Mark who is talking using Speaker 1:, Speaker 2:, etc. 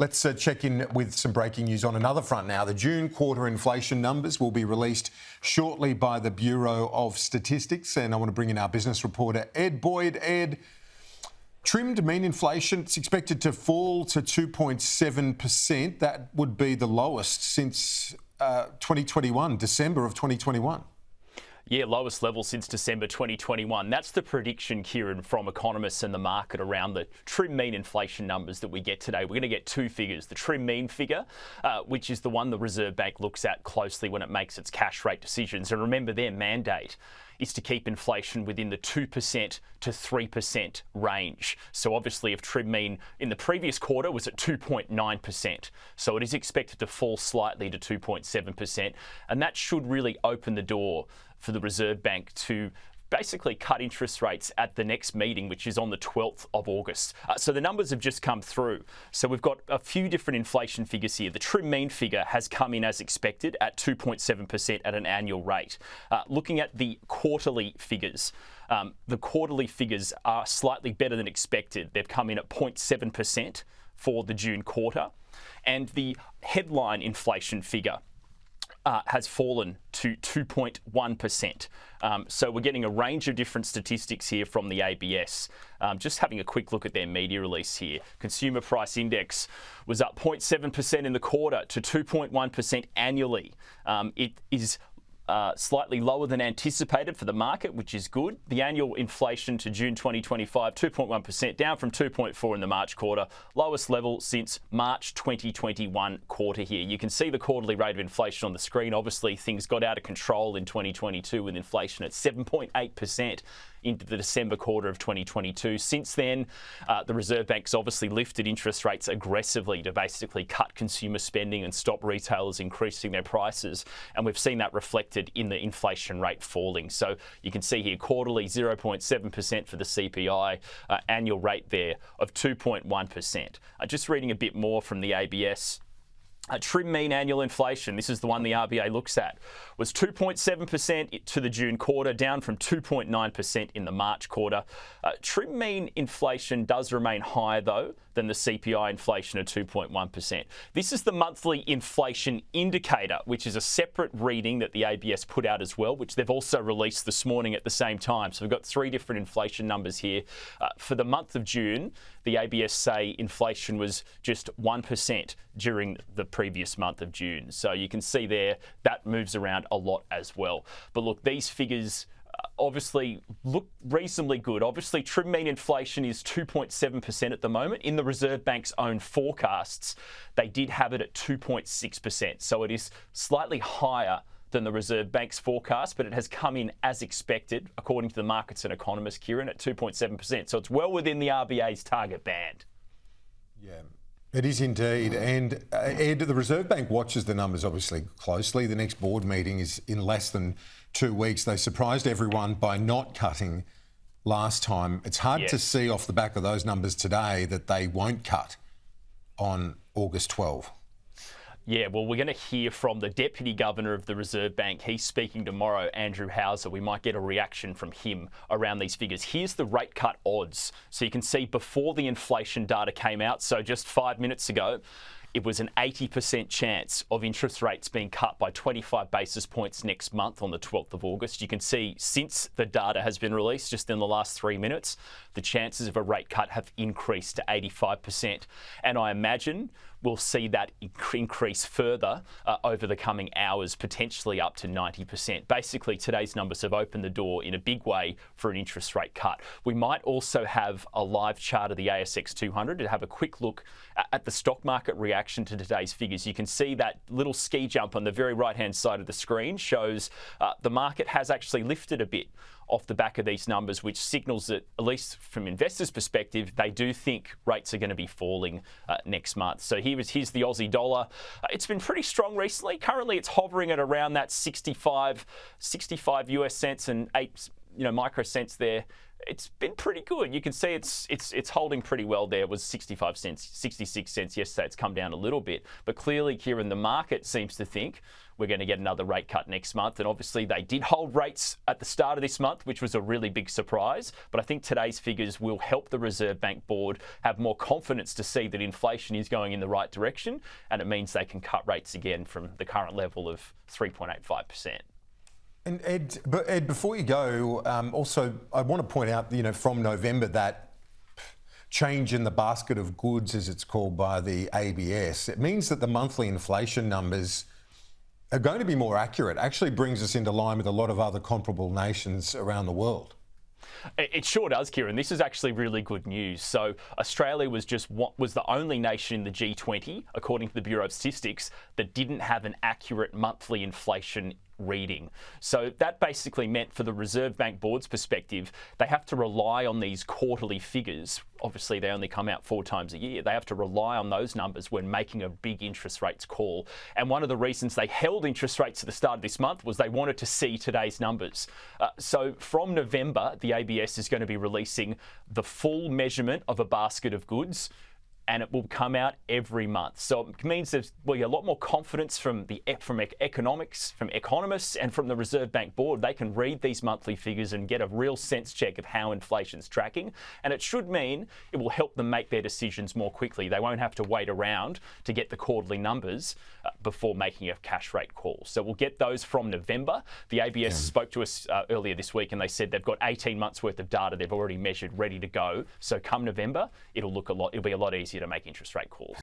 Speaker 1: Let's check in with some breaking news on another front now. The June quarter inflation numbers will be released shortly by the Bureau of Statistics. And I want to bring in our business reporter, Ed Boyd. Ed, trimmed mean inflation, it's expected to fall to 2.7%. That would be the lowest since 2021, December of 2021.
Speaker 2: Yeah, lowest level since December 2021. That's the prediction, Kieran, from economists and the market around the trim mean inflation numbers that we get today. We're going to get two figures. The trim mean figure, which is the one the Reserve Bank looks at closely when it makes its cash rate decisions. And remember, their mandate is to keep inflation within the 2% to 3% range. So obviously, if trim mean in the previous quarter was at 2.9%, so it is expected to fall slightly to 2.7%, and that should really open the door for the Reserve Bank to basically cut interest rates at the next meeting, which is on the 12th of August. So the numbers have just come through. So we've got a few different inflation figures here. The trim mean figure has come in as expected at 2.7% at an annual rate. Looking at the quarterly figures, the quarterly figures are slightly better than expected. They've come in at 0.7% for the June quarter. And the headline inflation figure has fallen to 2.1%. So we're getting a range of different statistics here from the ABS. Just having a quick look at their media release here. Consumer Price Index was up 0.7% in the quarter to 2.1% annually. It is slightly lower than anticipated for the market, which is good. The annual inflation to June 2025, 2.1%, down from 2.4% in the March quarter, lowest level since March 2021 quarter here. You can see the quarterly rate of inflation on the screen. Obviously, things got out of control in 2022 with inflation at 7.8% into the December quarter of 2022. Since then, the Reserve Bank's obviously lifted interest rates aggressively to basically cut consumer spending and stop retailers increasing their prices. And we've seen that reflected in the inflation rate falling. So you can see here quarterly 0.7% for the CPI, annual rate there of 2.1%. Just reading a bit more from the ABS. Trim mean annual inflation, this is the one the RBA looks at, was 2.7% to the June quarter, down from 2.9% in the March quarter. Trim mean inflation does remain higher, though, than the CPI inflation of 2.1%. This is the monthly inflation indicator, which is a separate reading that the ABS put out as well, which they've also released this morning at the same time. So we've got three different inflation numbers here. For the month of June, the ABS say inflation was just 1% during the previous month of June. So you can see there that moves around a lot as well. But look, these figures obviously look reasonably good. Obviously, trim mean inflation is 2.7% at the moment. In the Reserve Bank's own forecasts, they did have it at 2.6%. So it is slightly higher than the Reserve Bank's forecast, but it has come in as expected, according to the markets and economists, Kieran, at 2.7%. So it's well within the RBA's target band.
Speaker 1: Yeah, it is indeed. And Ed, the Reserve Bank watches the numbers obviously closely. The next board meeting is in less than 2 weeks. They surprised everyone by not cutting last time. It's hard to see off the back of those numbers today that they won't cut on August 12.
Speaker 2: Yeah, well, we're going to hear from the Deputy Governor of the Reserve Bank. He's speaking tomorrow, Andrew Hauser. We might get a reaction from him around these figures. Here's the rate cut odds. So you can see before the inflation data came out, so just 5 minutes ago, it was an 80% chance of interest rates being cut by 25 basis points next month on the 12th of August. You can see since the data has been released, just in the last 3 minutes, the chances of a rate cut have increased to 85%. And I imagine we'll see that increase further over the coming hours, potentially up to 90%. Basically, today's numbers have opened the door in a big way for an interest rate cut. We might also have a live chart of the ASX 200 to have a quick look at the stock market reaction to today's figures. You can see that little ski jump on the very right-hand side of the screen shows the market has actually lifted a bit off the back of these numbers, which signals that, at least from investors' perspective, they do think rates are going to be falling next month. So here's the Aussie dollar. It's been pretty strong recently. Currently, it's hovering at around that 65 US cents and 8 micro cents there it's been pretty good. You can see it's holding pretty well there. It was 65 cents, 66 cents yesterday. It's come down a little bit. But clearly, Kieran, the market seems to think we're going to get another rate cut next month. And obviously, they did hold rates at the start of this month, which was a really big surprise. But I think today's figures will help the Reserve Bank Board have more confidence to see that inflation is going in the right direction. And it means they can cut rates again from the current level of 3.85%.
Speaker 1: And Ed, before you go, also I want to point out, from November, that change in the basket of goods, as it's called by the ABS, it means that the monthly inflation numbers are going to be more accurate. Actually brings us into line with a lot of other comparable nations around the world.
Speaker 2: It sure does, Kieran. This is actually really good news. So Australia was the only nation in the G20, according to the Bureau of Statistics, that didn't have an accurate monthly inflation reading. So that basically meant, for the Reserve Bank Board's perspective, they have to rely on these quarterly figures. Obviously, they only come out 4 times a year. They have to rely on those numbers when making a big interest rates call. And one of the reasons they held interest rates at the start of this month was they wanted to see today's numbers. So from November, the ABS is going to be releasing the full measurement of a basket of goods, and it will come out every month. So it means there's a lot more confidence from economics, from economists, and from the Reserve Bank Board. They can read these monthly figures and get a real sense check of how inflation's tracking. And it should mean it will help them make their decisions more quickly. They won't have to wait around to get the quarterly numbers before making a cash rate call. So we'll get those from November. The ABS spoke to us earlier this week, and they said they've got 18 months worth of data they've already measured, ready to go. So come November, it'll be a lot easier to make interest rate calls.